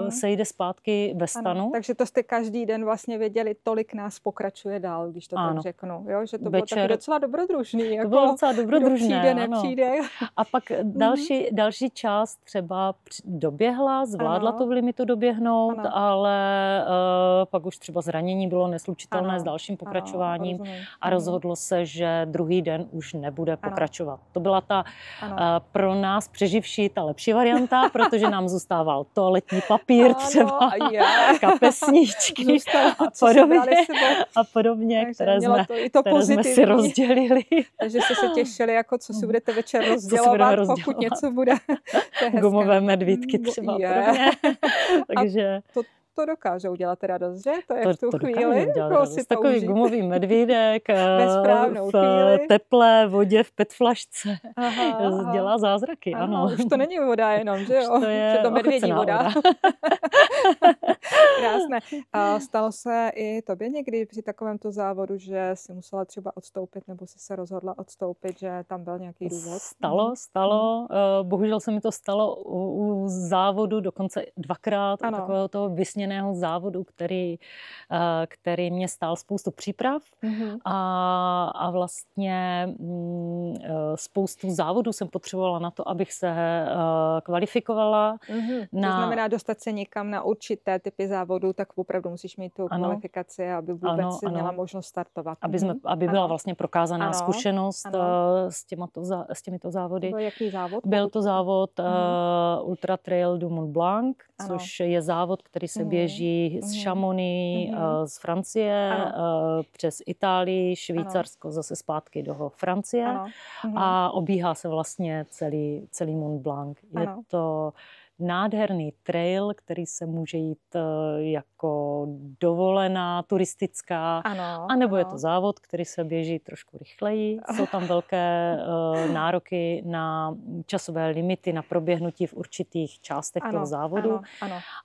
Speaker 1: sejde zpátky ve stanu.
Speaker 2: Takže to jste každý den vlastně věděli, tolik nás pokračuje dál, když to tak řeknu. Jo? Že to bylo taky docela dobrodružný. Jako,
Speaker 1: to bylo docela dobrodružné.
Speaker 2: Přijde, nepřijde.
Speaker 1: A pak další část třeba doběhla, zvládla to v limitu doběhnout,
Speaker 2: Ano.
Speaker 1: ale pak už třeba zranění bylo neslučitelné
Speaker 2: Ano.
Speaker 1: s dalším pokračováním
Speaker 2: Rozumím.
Speaker 1: a rozhodlo se, že druhý den už nebude
Speaker 2: Ano.
Speaker 1: pokračovat. To byla ta
Speaker 2: Ano.
Speaker 1: pro nás přeživší ta lepší varianta, protože nám zůstával toaletní papír třeba, kapesníčky a podobně, které jsme si rozdělili.
Speaker 2: Takže jste se těšili, jako co si budete večer rozdělovat, pokud něco bude.
Speaker 1: Gumové medvídky třeba. Takže
Speaker 2: to dokážou dělat radost, že? To je v tu chvíli.
Speaker 1: Takový gumový medvídek v teplé vodě v petflašce. Dělá zázraky, ano.
Speaker 2: Už to není voda jenom, že jo?
Speaker 1: To je to
Speaker 2: medvědí voda. Krásné. A stalo se i tobě někdy při takovémto závodu, že jsi musela třeba odstoupit, nebo jsi se rozhodla odstoupit, že tam byl nějaký důvod?
Speaker 1: Stalo. Bohužel se mi to stalo u závodu dokonce dvakrát, u takového toho vysněného závodu, který mě stál spoustu příprav a vlastně spoustu závodů jsem potřebovala na to, abych se kvalifikovala.
Speaker 2: To znamená dostat se někam na určité typy závodů, tak opravdu musíš mít tu kvalifikaci, aby vůbec měla možnost startovat.
Speaker 1: Aby byla vlastně prokázaná zkušenost s těmito závody.
Speaker 2: Byl jaký závod?
Speaker 1: Byl to závod Ultra Trail du Mont Blanc, což je závod, který se běží z Chamonix z Francie přes Itálii, Švýcarsko, zase zpátky do Francie a obíhá se vlastně celý Mont Blanc. Je to nádherný trail, který se může jít jako dovolená, turistická, anebo je to závod, který se běží trošku rychleji. Jsou tam velké nároky na časové limity, na proběhnutí v určitých částech toho závodu.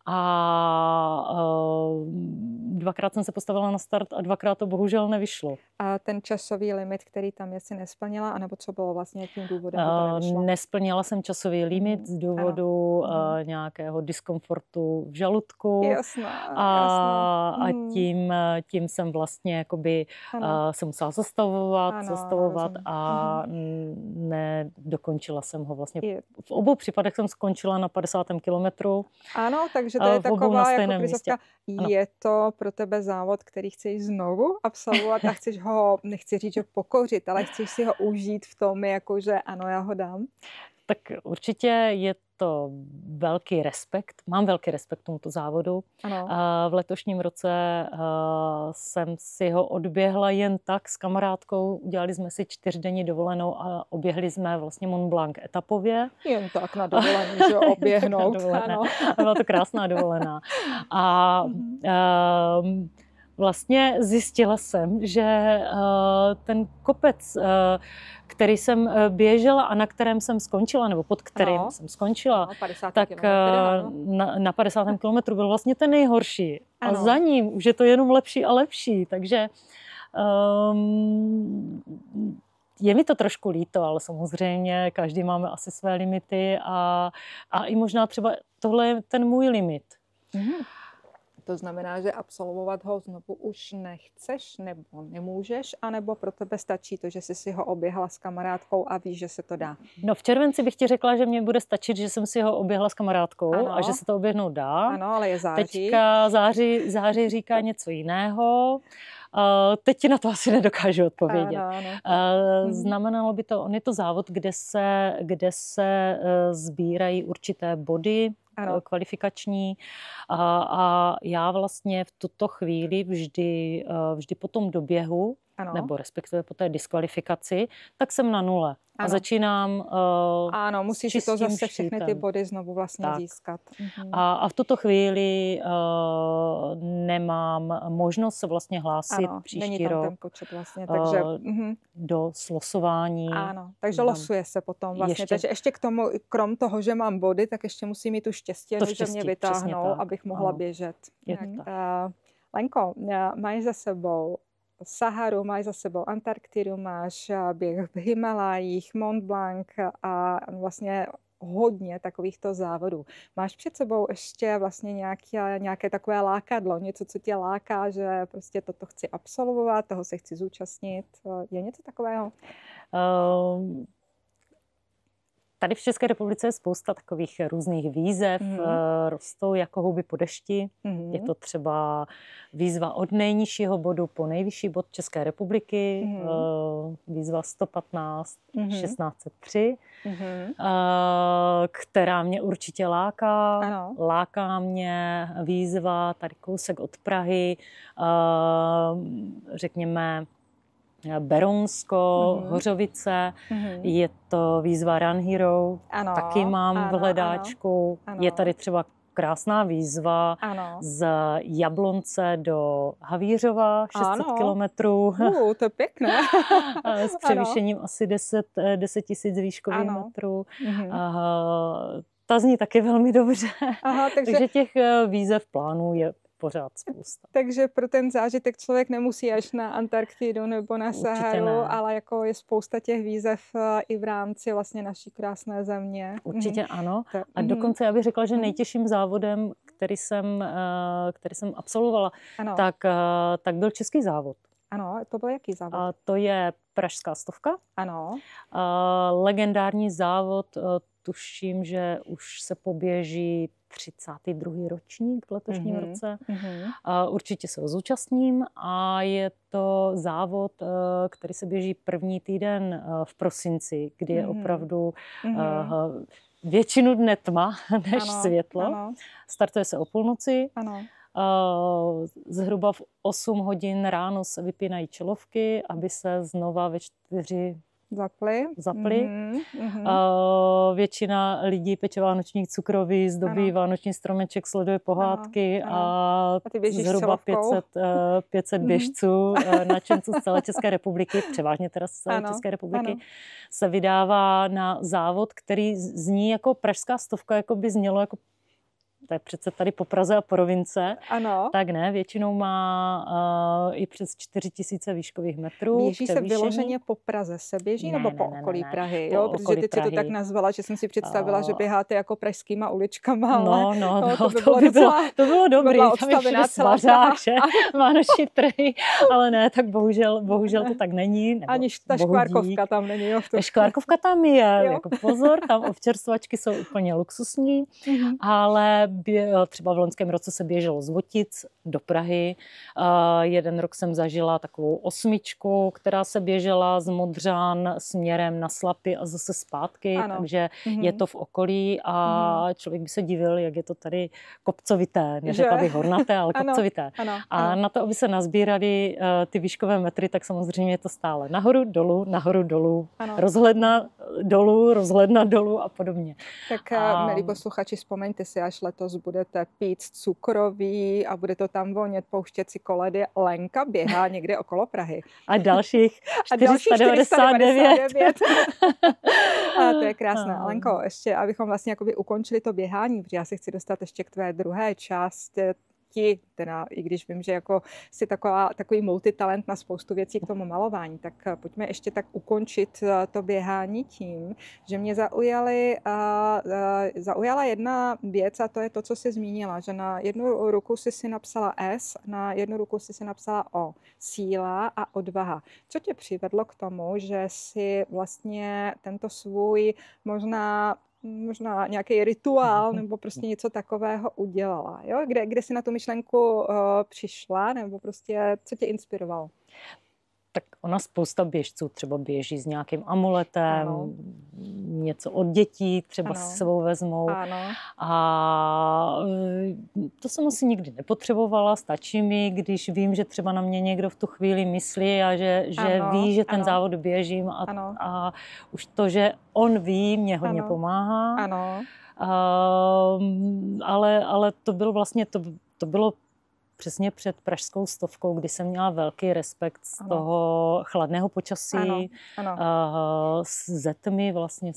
Speaker 1: A dvakrát jsem se postavila na start a dvakrát to bohužel nevyšlo.
Speaker 2: A ten časový limit, který tam je, si nesplnila, anebo co bylo vlastně tím důvodem, že to nevyšlo?
Speaker 1: Nesplnila jsem časový limit z důvodu nějakého diskomfortu v žaludku. A tím jsem vlastně jakoby se musela zastavovat a nedokončila jsem ho vlastně. V obou případech jsem skončila na 50. kilometru.
Speaker 2: Ano, takže to je taková jako prizovka. Je to pro tebe závod, který chceš znovu absolvovat a chceš ho, nechci říct, že pokořit, ale chceš si ho užít v tom, jakože ano, já ho dám?
Speaker 1: Tak určitě je to velký respekt. Mám velký respekt tomuto závodu. V letošním roce jsem si ho odběhla jen tak s kamarádkou. Udělali jsme si 4denní dovolenou a oběhli jsme vlastně Mont Blanc etapově.
Speaker 2: Jen tak na dovolenou, že oběhnout.
Speaker 1: Byla to krásná dovolená. A vlastně zjistila jsem, že ten kopec, který jsem běžela a na kterém jsem skončila, nebo pod kterým jsem skončila, tak na 50. kilometru byl vlastně ten nejhorší. A za ním už je to jenom lepší a lepší. Takže je mi to trošku líto, ale samozřejmě každý máme asi své limity a i možná třeba tohle je ten můj limit.
Speaker 2: To znamená, že absolvovat ho znovu už nechceš nebo nemůžeš, anebo pro tebe stačí to, že jsi si ho oběhla s kamarádkou a víš, že se to dá?
Speaker 1: No v červenci bych ti řekla, že mě bude stačit, že jsem si ho oběhla s kamarádkou a že se to oběhnout dá.
Speaker 2: Ano, ale je září.
Speaker 1: Teďka září říká něco jiného. Teď ti na to asi nedokážu odpovědět. Znamenalo by to, on je to závod, kde se sbírají určité body, kvalifikační a já vlastně v tuto chvíli vždy po tom doběhu, nebo respektive po té diskvalifikaci, tak jsem na nule. A začínám
Speaker 2: musíš si to zase všechny ty body znovu vlastně získat.
Speaker 1: A v tuto chvíli nemám možnost se vlastně hlásit příští rok
Speaker 2: ten počet vlastně, takže
Speaker 1: do slosování.
Speaker 2: Takže losuje se potom vlastně. Takže ještě k tomu, krom toho, že mám body, tak ještě musím mít tu štěstí, že mě vytáhnou, abych mohla běžet. Lenko, máš za sebou Saharu, máš za sebou Antarktidu, máš běh v Himalajích, Mont Blanc a vlastně hodně takovýchto závodů. Máš před sebou ještě vlastně nějaké takové lákadlo, něco, co tě láká, že prostě toto chci absolvovat, toho se chci zúčastnit. Je něco takového?
Speaker 1: Tady v České republice je spousta takových různých výzev, rostou jako houby po dešti. Je to třeba výzva od nejnižšího bodu po nejvyšší bod České republiky, výzva 115 1603, která mě určitě láká.
Speaker 2: Ano.
Speaker 1: Láká mě výzva tady kousek od Prahy, řekněme Berounsko, Hořovice, je to výzva Run Hero, taky mám v hledáčku. Ano. Je tady třeba krásná výzva z Jablonce do Havířova, 600 kilometrů.
Speaker 2: To je pěkné.
Speaker 1: S převýšením asi 10 000 výškových metrů. Ta zní taky velmi dobře. Takže těch výzev plánů je pořád spousta.
Speaker 2: Takže pro ten zážitek člověk nemusí až na Antarktidu nebo na Saharu, ale jako je spousta těch výzev i v rámci vlastně naší krásné země.
Speaker 1: Určitě ano. A dokonce já bych řekla, že nejtěžším závodem, který jsem absolvovala, tak byl český závod.
Speaker 2: Ano, to byl jaký závod?
Speaker 1: A to je Pražská 100.
Speaker 2: Ano.
Speaker 1: Legendární závod, tuším, že už se poběží 32. ročník v letošním roce. Určitě se ho zúčastním a je to závod, který se běží první týden v prosinci, kdy je opravdu většinu dne tma než světlo. Ano. Startuje se o půlnoci.
Speaker 2: Ano.
Speaker 1: Zhruba v 8 hodin ráno se vypínají čelovky, aby se znova ve 4 zaply. Většina lidí peče vánoční cukroví, zdobí vánoční stromeček, sleduje pohádky a zhruba 500 běžců, nadšenců z celé České republiky, převážně teda z celé České republiky, se vydává na závod, který zní jako Pražská 100, jako by znělo jako to je přece tady po Praze a po rovince.
Speaker 2: Ano.
Speaker 1: Tak ne, většinou má i přes 4000 výškových metrů.
Speaker 2: Běží se vyloženě po Praze se běží nebo po okolí Prahy? Jo, protože ty si to tak nazvala, že jsem si představila, že běháte jako pražskýma uličkama. Ale
Speaker 1: to bylo dobrý. Tam je svařák, vánoční trhy, ale ne, tak bohužel to tak není.
Speaker 2: Ani ta škvárkovka tam není. Jo,
Speaker 1: škvárkovka tam je, jako pozor, tam občerstvačky jsou úplně luxusní, ale třeba v loňském roce se běželo z Votic do Prahy. Jeden rok jsem zažila takovou 8, která se běžela z Modřan směrem na Slapy a zase zpátky, takže je to v okolí a člověk by se divil, jak je to tady kopcovité. Neřekla bych hornaté, ale kopcovité. A na to, aby se nazbíraly ty výškové metry, tak samozřejmě je to stále nahoru, dolů, rozhledna dolů a podobně.
Speaker 2: Tak milí posluchači, vzpomeňte si, až letos budete pít cukroví a bude to tam vonět, pouštět si koledy. Lenka běhá někde okolo Prahy.
Speaker 1: A dalších 499.
Speaker 2: A to je krásné. Lenko, ještě abychom vlastně jakoby ukončili to běhání, protože já se chci dostat ještě k tvé druhé části, teda i když vím, že jako jsi takový multitalent na spoustu věcí k tomu malování, tak pojďme ještě tak ukončit to běhání tím, že mě zaujala jedna věc a to je to, co jsi zmínila, že na jednu ruku jsi napsala S, na jednu ruku jsi napsala O. Síla a odvaha. Co tě přivedlo k tomu, že jsi vlastně tento svůj možná nějaký rituál nebo prostě něco takového udělala. Jo? Kde jsi na tu myšlenku přišla nebo prostě co tě inspirovalo?
Speaker 1: Tak ona spousta běžců třeba běží s nějakým amuletem, něco od dětí třeba si sebou vezmou. A to jsem asi nikdy nepotřebovala, stačí mi, když vím, že třeba na mě někdo v tu chvíli myslí a že ví, že ten závod běžím a už to, že on ví, mě hodně pomáhá. Ale to bylo vlastně, to bylo přesně před Pražskou 100, kdy jsem měla velký respekt z toho chladného počasí, ze tmy vlastně.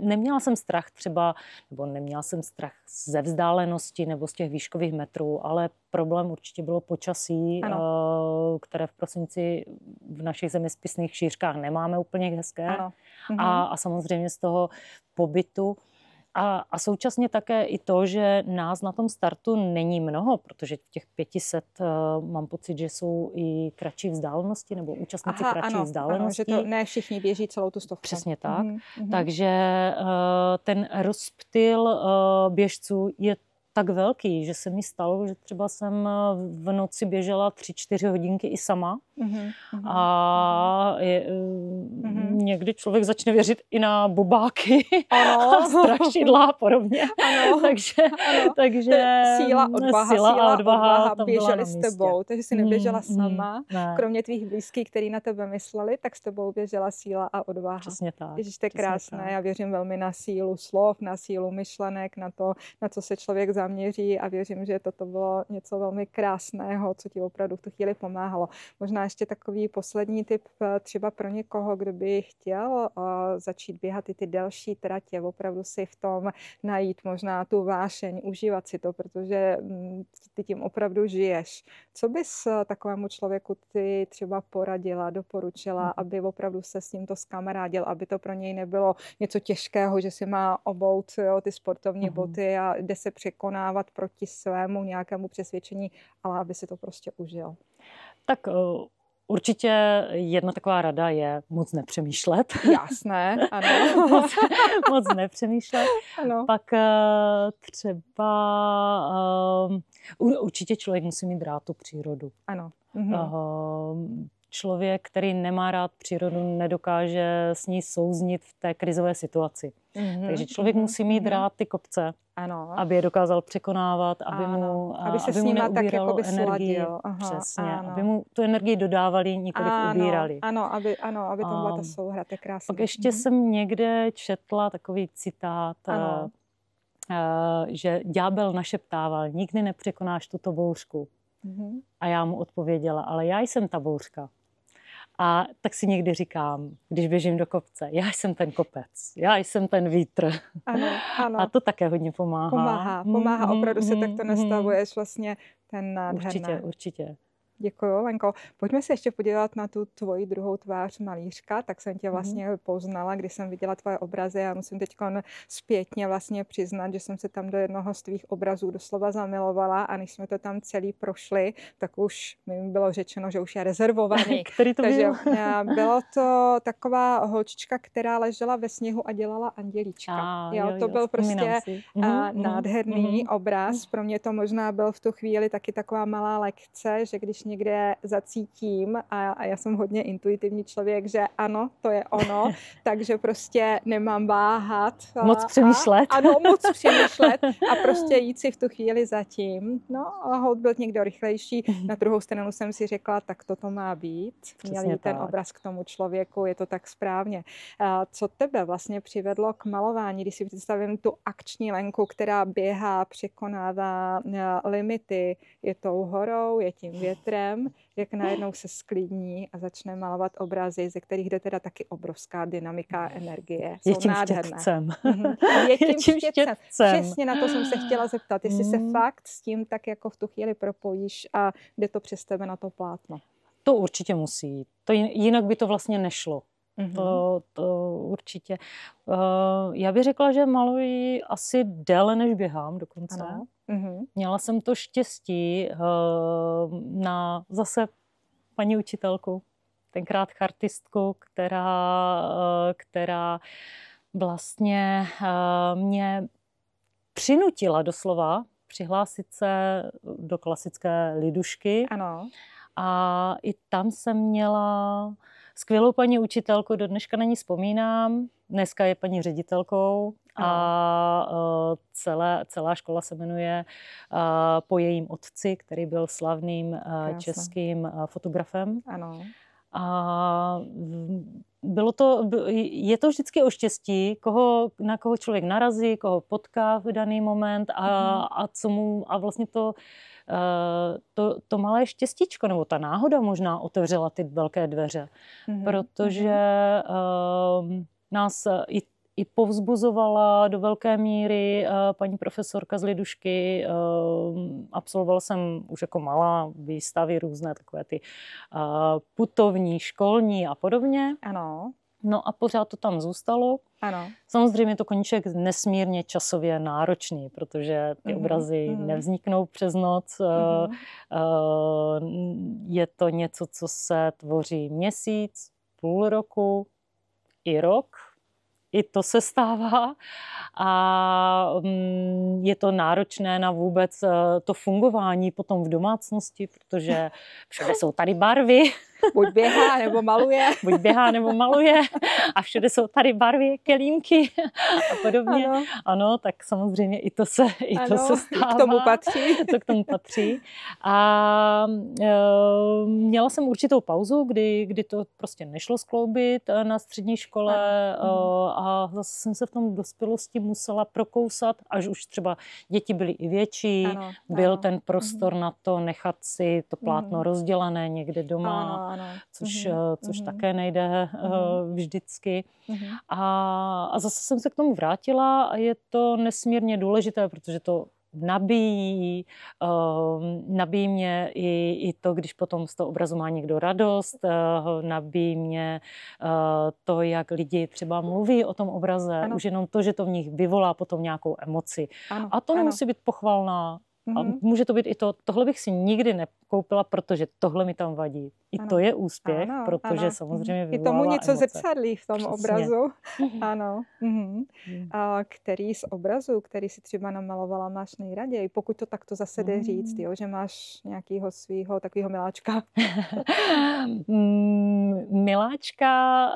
Speaker 1: Neměla jsem strach třeba, nebo neměla jsem strach ze vzdálenosti nebo z těch výškových metrů, ale problém určitě bylo počasí, které v prosinci v našich zeměpisných šířkách nemáme úplně hezké. A samozřejmě z toho pobytu. A současně také i to, že nás na tom startu není mnoho, protože v těch 500 mám pocit, že jsou i kratší vzdálenosti, nebo účastníci kratší vzdálenosti.
Speaker 2: Ano, že to ne všichni běží celou tu stovku.
Speaker 1: Přesně tak. Takže ten rozptyl běžců je tak velký, že se mi stalo, že třeba jsem v noci běžela 3-4 hodinky i sama. A někdy člověk začne věřit i na bubáky a strašidla a podobně. Takže
Speaker 2: síla, odvaha běželi s
Speaker 1: místě.
Speaker 2: tebou, takže jsi neběžela sama. Kromě tvých blízkých, který na tebe mysleli, tak s tebou běžela síla a odvaha.
Speaker 1: Přesně tak.
Speaker 2: Ježiš, to je krásné. Tak. Já věřím velmi na sílu slov, na sílu myšlenek, na to, na co se člověk zaměří, a věřím, že toto bylo něco velmi krásného, co ti opravdu v tu chvíli pomáhalo. Možná ještě takový poslední tip třeba pro někoho, kdo by chtěl začít běhat i ty delší tratě, opravdu si v tom najít možná tu vášeň, užívat si to, protože ty tím opravdu žiješ. Co bys takovému člověku ty třeba poradila, doporučila, aby opravdu se s tímto zkamarádil, aby to pro něj nebylo něco těžkého, že si má obout ty sportovní boty a jde se překonávat proti svému nějakému přesvědčení, ale aby si to prostě užil?
Speaker 1: Tak určitě jedna taková rada je moc nepřemýšlet.
Speaker 2: Jasné, ano.
Speaker 1: moc nepřemýšlet.
Speaker 2: Ano.
Speaker 1: Pak třeba určitě člověk musí mít rád tu přírodu.
Speaker 2: Ano.
Speaker 1: Člověk, který nemá rád přírodu, nedokáže s ní souznit v té krizové situaci. Takže člověk musí mít rád ty kopce, aby je dokázal překonávat, aby se s nimi tak jako energii. Přesně, aby mu tu energii dodávali, nikoliv ubírali.
Speaker 2: Aby tam byla ta souhra, to je krásné.
Speaker 1: Pak ještě jsem někde četla takový citát, že ďábel našeptával, nikdy nepřekonáš tuto bouřku. A já mu odpověděla, ale já jsem ta bouřka. A tak si někdy říkám, když běžím do kopce, já jsem ten kopec, já jsem ten vítr.
Speaker 2: Ano.
Speaker 1: A to také hodně pomáhá.
Speaker 2: Pomáhá, opravdu se takto nastavuješ vlastně ten nádherný.
Speaker 1: Určitě.
Speaker 2: Děkuju, Lenko. Pojďme se ještě podívat na tu tvoji druhou tvář malířka. Tak jsem tě vlastně poznala, když jsem viděla tvoje obrazy, a musím teď zpětně vlastně přiznat, že jsem se tam do jednoho z tvých obrazů doslova zamilovala, a než jsme to tam celý prošli, tak už mi bylo řečeno, že už je rezervovaný.
Speaker 1: Který to byl?
Speaker 2: Bylo to taková holčička, která ležela ve sněhu a dělala andělíčka. To byl prostě nádherný obraz. Pro mě to možná byl v tu chvíli taky taková malá lekce, že když někde zacítím, a já jsem hodně intuitivní člověk, že ano, to je ono, takže prostě nemám váhat.
Speaker 1: Moc přemýšlet.
Speaker 2: Moc přemýšlet a prostě jít si v tu chvíli zatím. No a holt byl někdo rychlejší. Na druhou stranu jsem si řekla, tak toto má být. Měl jít ten obraz k tomu člověku, je to tak správně. Co tebe vlastně přivedlo k malování, když si představím tu akční Lenku, která běhá, překonává limity, je tou horou, je tím větrem, jak najednou se sklidní a začne malovat obrazy, ze kterých jde teda taky obrovská dynamika a energie.
Speaker 1: Je tím štětcem.
Speaker 2: Je tím štětcem. Přesně na to jsem se chtěla zeptat, jestli se fakt s tím tak jako v tu chvíli propojíš a jde to přes tebe na to plátno.
Speaker 1: To určitě musí. Jinak by to vlastně nešlo. To určitě. Já bych řekla, že maluji asi déle, než běhám dokonce. Měla jsem to štěstí na zase paní učitelku, tenkrát chartistku, která vlastně mě přinutila doslova přihlásit se do klasické lidušky.
Speaker 2: Ano.
Speaker 1: A i tam jsem měla skvělou paní učitelku, do dneška na ní vzpomínám. Dneska je paní ředitelkou a celá škola se jmenuje po jejím otci, který byl slavným českým fotografem.
Speaker 2: Ano.
Speaker 1: A je to vždycky o štěstí, na koho člověk narazí, koho potká v daný moment a vlastně to malé štěstíčko, nebo ta náhoda možná otevřela ty velké dveře, protože nás i povzbuzovala do velké míry paní profesorka z lidušky. Absolvovala jsem už jako malá výstavy různé, takové ty putovní, školní a podobně.
Speaker 2: Ano.
Speaker 1: No a pořád to tam zůstalo.
Speaker 2: Ano.
Speaker 1: Samozřejmě to koníček nesmírně časově náročný, protože ty obrazy nevzniknou přes noc. Je to něco, co se tvoří měsíc, půl roku, i rok. I to se stává a je to náročné na vůbec to fungování potom v domácnosti, protože všude jsou tady barvy.
Speaker 2: Buď běhá, nebo maluje.
Speaker 1: Buď běhá, nebo maluje. A všude jsou tady barvy, kelímky a podobně.
Speaker 2: Ano,
Speaker 1: ano, tak samozřejmě i to se stává.
Speaker 2: K tomu patří.
Speaker 1: To k tomu patří. A měla jsem určitou pauzu, kdy to prostě nešlo skloubit na střední škole a zase jsem se v tom dospělosti musela prokousat, až už třeba děti byly i větší, byl ten prostor na to nechat si to plátno rozdělané někde doma.
Speaker 2: Ano.
Speaker 1: Což také nejde vždycky. A zase jsem se k tomu vrátila a je to nesmírně důležité, protože to nabíjí mě i to, když potom z toho obrazu má někdo radost, nabíjí mě to, jak lidi třeba mluví o tom obraze, už jenom to, že to v nich vyvolá potom nějakou emoci. A to nemusí být pochvalná. A může to být i to, tohle bych si nikdy nekoupila, protože tohle mi tam vadí. I to je úspěch, protože samozřejmě vyvolává
Speaker 2: i tomu něco
Speaker 1: emoce.
Speaker 2: Zrcadlí v tom obrazu. Ano. A který z obrazů, který si třeba namalovala, máš nejraději? Pokud to takto zase jde říct, jo, že máš nějakého svýho takového miláčka.
Speaker 1: Miláčka...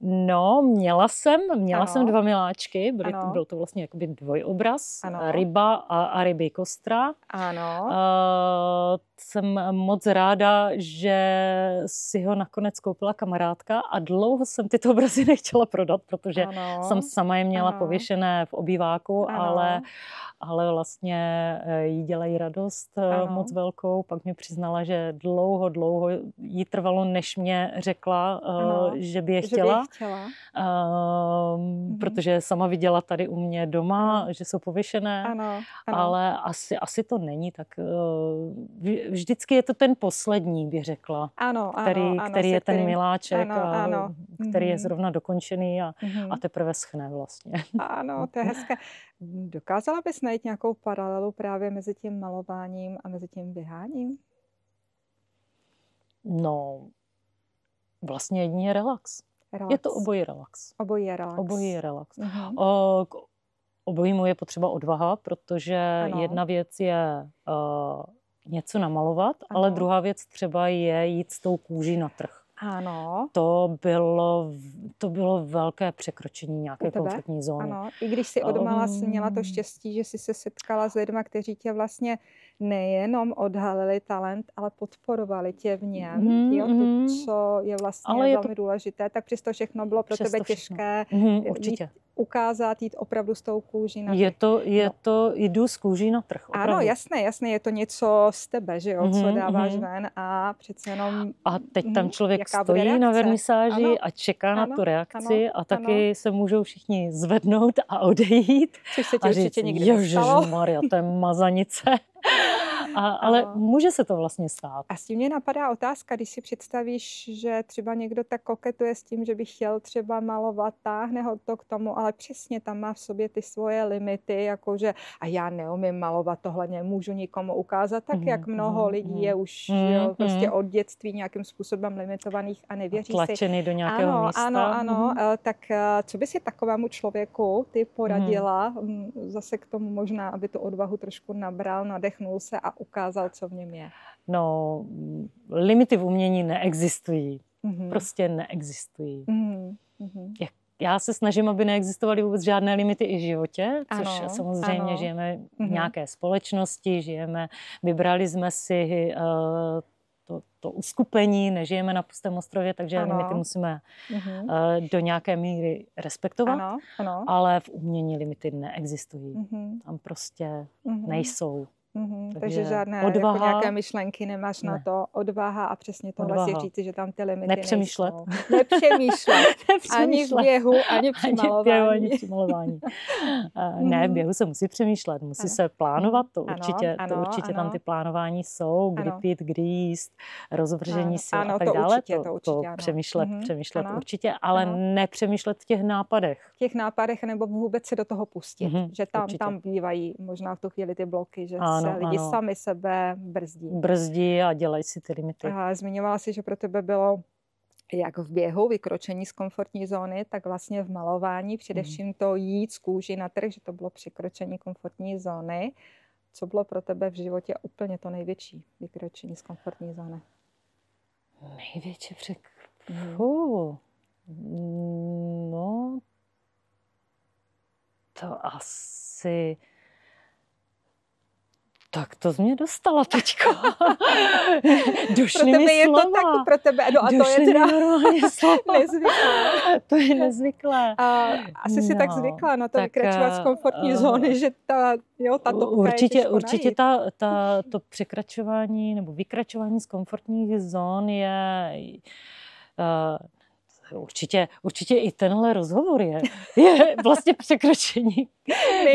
Speaker 1: No, měla jsem 2 miláčky, byl to vlastně jakoby dvojobraz, ryba a rybí kostra.
Speaker 2: Ano.
Speaker 1: Jsem moc ráda, že si ho nakonec koupila kamarádka a dlouho jsem tyto obrazy nechtěla prodat, protože jsem sama je měla pověšené v obýváku, ale vlastně jí dělají radost moc velkou. Pak mi přiznala, že dlouho jí trvalo, než mě řekla, že by je chtěla. Protože sama viděla tady u mě doma, že jsou pověšené, ale asi to není tak. Vždycky je to ten poslední, bych řekla, který je ten miláček, který je zrovna dokončený a teprve schne vlastně.
Speaker 2: Ano, to je hezké. Dokázala bys najít nějakou paralelu právě mezi tím malováním a mezi tím běháním?
Speaker 1: No, vlastně jedině relax. Je to obojí relax. Obojí je relax. K obojímu je potřeba odvaha, protože jedna věc je něco namalovat, ale druhá věc třeba je jít s tou kůží na trh.
Speaker 2: Ano.
Speaker 1: To bylo velké překročení nějaké konfliktní zóny.
Speaker 2: Ano. I když si odmala měla to štěstí, že jsi se setkala s lidmi, kteří tě vlastně nejenom odhalili talent, ale podporovali tě v něm. Co je vlastně velmi důležité, tak přesto všechno bylo pro tebe těžké.
Speaker 1: Určitě.
Speaker 2: Ukázat, jít opravdu s tou kůží na trh.
Speaker 1: Jdu s kůží na trh. Opravdu.
Speaker 2: Ano, jasně, je to něco z tebe, že jo, co dáváš ven a přece jenom...
Speaker 1: A teď tam člověk stojí na vernisáži a čeká na tu reakci a taky se můžou všichni zvednout a odejít.
Speaker 2: Což se ti určitě nikdy nestalo.
Speaker 1: Ježišmarja, to je mazanice. Ale může se to vlastně stát.
Speaker 2: A s tím mě napadá otázka, když si představíš, že třeba někdo tak koketuje s tím, že by chtěl třeba malovat, táhne ho to k tomu, ale přesně tam má v sobě ty svoje limity, jakože a já neumím malovat, tohle nemůžu nikomu ukázat, tak jak mnoho lidí je už prostě od dětství nějakým způsobem limitovaných a nevěří
Speaker 1: si. Tlačený do nějakého místa.
Speaker 2: Ano. Tak co by si takovému člověku ty poradila, zase k tomu možná, aby tu odvahu trošku nabral, nadechnul se a ukázal, co v něm je?
Speaker 1: No, limity v umění neexistují. Prostě neexistují. Já se snažím, aby neexistovaly vůbec žádné limity i v životě, což samozřejmě žijeme v nějaké společnosti, vybrali jsme si to uskupení, nežijeme na pustém ostrově, takže limity musíme do nějaké míry respektovat, ale v umění limity neexistují. Tam prostě nejsou.
Speaker 2: Takže žádné odvaha, jako nějaké myšlenky nemáš na to. Odvaha a přesně tohle si říci, že tam ty limity
Speaker 1: nepřemýšlet.
Speaker 2: Nejsou. Nepřemýšlet. Ani v běhu, ani při malování.
Speaker 1: Ani při malování. Ne, v běhu se musí přemýšlet, musí se plánovat, to určitě tam ty plánování jsou, kdy pít, kdy jíst, rozvržení sil a tak dále. To přemýšlet určitě, ale nepřemýšlet v těch nápadech.
Speaker 2: V těch nápadech nebo vůbec se do toho pustit, že tam bývají možná v tu chvíli ty bloky, že se lidi sami sebe brzdí
Speaker 1: a dělají si ty limity.
Speaker 2: Zmiňovala si, že pro tebe bylo jak v běhu, vykročení z komfortní zóny, tak vlastně v malování, především to jít z kůži na trh, že to bylo překročení komfortní zóny. Co bylo pro tebe v životě úplně to největší vykročení z komfortní zóny?
Speaker 1: Největší no, to asi... Tak to jsi mě dostala teďko. Došly mi slova.
Speaker 2: Je to tak pro tebe. No a to je teda nezvyklé.
Speaker 1: To je nezvyklé.
Speaker 2: Asi si tak zvykla na to vykračovat z komfortní zóny, že ta topka
Speaker 1: určitě to překračování nebo vykračování z komfortních zón je... Určitě i tenhle rozhovor je vlastně překročení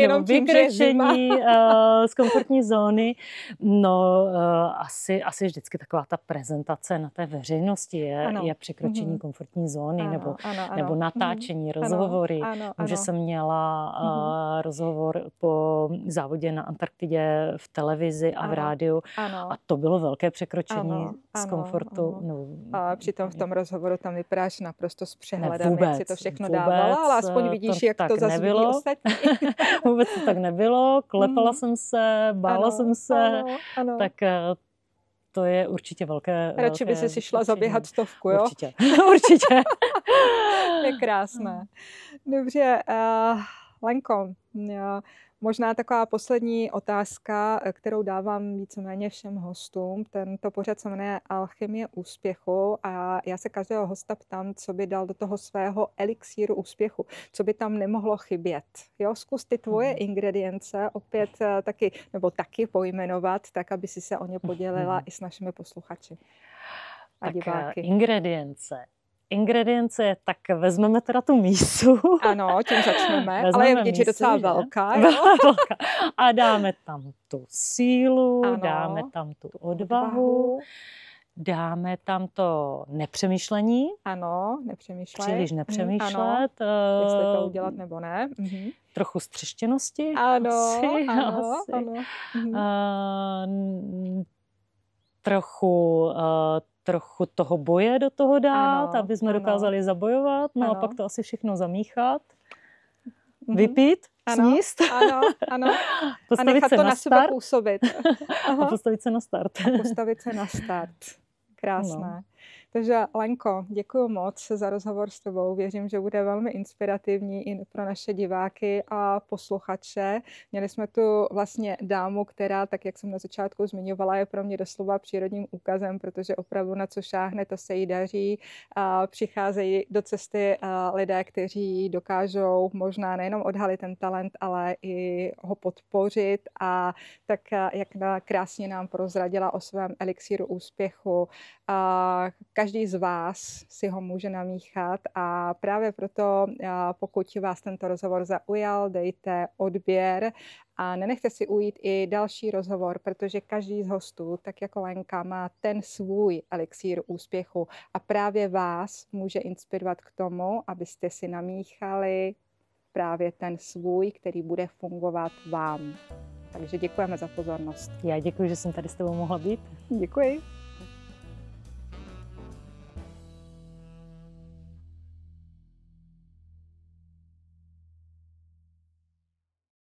Speaker 1: nebo vykročení z komfortní zóny. No, asi vždycky taková ta prezentace na té veřejnosti je překročení komfortní zóny nebo natáčení, rozhovory. Že jsem měla rozhovor po závodě na Antarktidě v televizi a v rádiu a to bylo velké překročení z komfortu. No,
Speaker 2: a přitom v tom rozhovoru tam vypadáš naprosto s přehledem, jak si to všechno dávala, ale aspoň vidíš, jak to zase vidí ostatní.
Speaker 1: Vůbec to tak nebylo, klepala jsem se, bála jsem se, tak to je určitě velké.
Speaker 2: Radši by si šla zaběhat 100, jo?
Speaker 1: Určitě.
Speaker 2: Je krásné. Dobře, Lenko, možná taková poslední otázka, kterou dávám víceméně všem hostům. Tento pořad se jmenuje Alchymie úspěchu a já se každého hosta ptám, co by dal do toho svého elixíru úspěchu, co by tam nemohlo chybět. Jo, zkus ty tvoje ingredience opět taky pojmenovat, tak aby si se o ně podělila i s našimi posluchači a diváky.
Speaker 1: Ingredience, tak vezmeme teda tu mísu.
Speaker 2: Ano, tím začneme, ale je vidět, že je docela velká.
Speaker 1: A dáme tam tu sílu, dáme tam tu odvahu, dáme tam to nepřemýšlení.
Speaker 2: Ano, nepřemýšlet.
Speaker 1: Příliš nepřemýšlet.
Speaker 2: Jestli to udělat nebo ne.
Speaker 1: Trochu střeštěnosti.
Speaker 2: Ano.
Speaker 1: Trochu toho boje do toho dát, aby jsme dokázali zabojovat, a pak to asi všechno zamíchat, vypít, sníst.
Speaker 2: Ano. A nechat to na sebe působit.
Speaker 1: A postavit se na start.
Speaker 2: Krásné. Takže Lenko, děkuji moc za rozhovor s tebou. Věřím, že bude velmi inspirativní i pro naše diváky a posluchače. Měli jsme tu vlastně dámu, která, tak jak jsem na začátku zmiňovala, je pro mě doslova přírodním úkazem, protože opravdu na co šáhne, to se jí daří. Přicházejí do cesty lidé, kteří dokážou možná nejenom odhalit ten talent, ale i ho podpořit. A tak, jak krásně nám prozradila o svém elixíru úspěchu, každý z vás si ho může namíchat a právě proto, pokud vás tento rozhovor zaujal, dejte odběr a nenechte si ujít i další rozhovor, protože každý z hostů, tak jako Lenka, má ten svůj elixír úspěchu a právě vás může inspirovat k tomu, abyste si namíchali právě ten svůj, který bude fungovat vám. Takže děkujeme za pozornost.
Speaker 1: Já děkuji, že jsem tady s tebou mohla být.
Speaker 2: Děkuji.